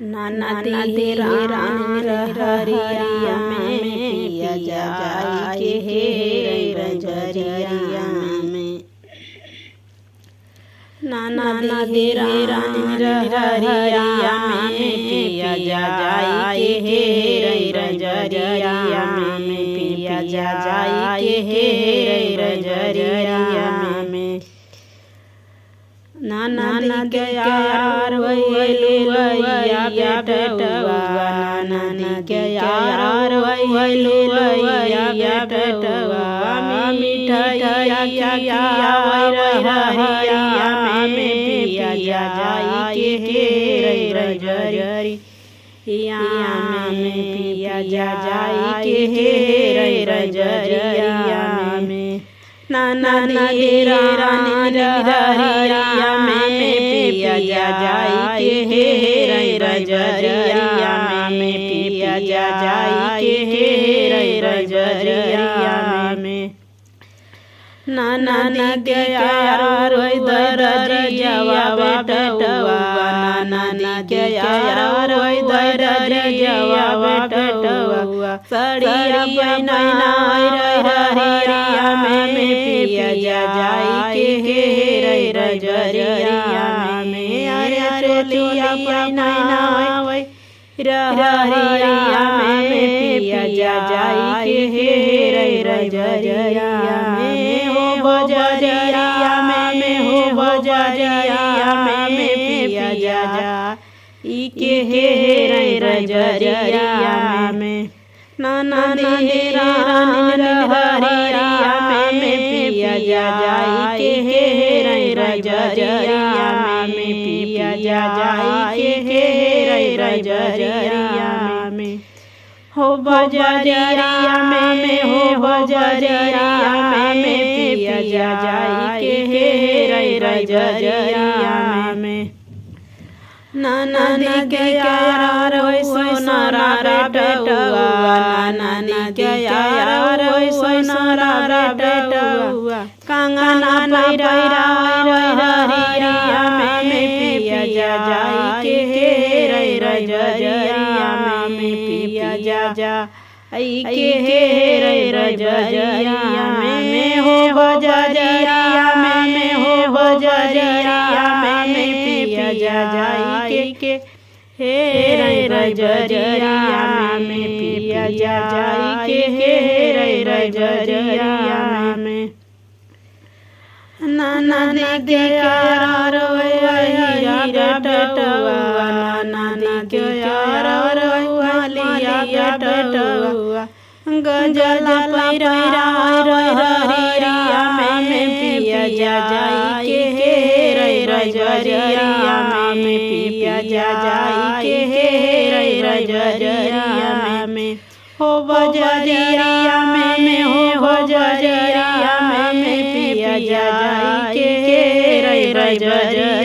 नदी हरिया में पिया जाई के हे रजरिया में। नदी हरिया में पिया जाई के हे रजरिया में पिया जाई के हे रजरिया में। नाना के यार वैया बेटवा नाना के यार वैया बेटवा मिठाइया हरिया में पिया जाई के हे रजरिया में पिया जाई के हे रजरिया में। नदी हरिया में पिया जाई के हे रजरिया में पिया जाई के हे रजरिया में। नाना के यार दरजिया बेटवा नाना के यार दरजिया बेटवा सड़िया पहनाई हरिया में पिया जाई के हे रजरिया में। अरे चोलिया पहनाई हरिया में पिया जाई के हे रजरिया में। बजरिया में हो बजरिया में पिया जाई के हे रजरिया में। नदी हरिया में पिया जाई के हे रजरिया में पिया जाई के हे रजरिया में। हो बजरिया में हो बजरिया में पिया जाई के हे रजरिया में। नदी के यार सोनारा बेटवा नाना के यार सोनारा बेटवा कंगना पैरा हरिया में पिया जाई के हे रजरिया में पिया जाई के हे रजरिया में। हो बजरिया में हो बजरिया में पिया जाई के हे रजरिया में पिया जाई के हे रजरिया में। नदी के यार वैया बेटवा नाना के यार वैया बेटवा गजला पैरा हरिया में पिया जाई के हे रजरिया में पिया जाई के हे रजरिया में। हो बजरिया में हो बजरिया में पिया जाई के हे रजरिया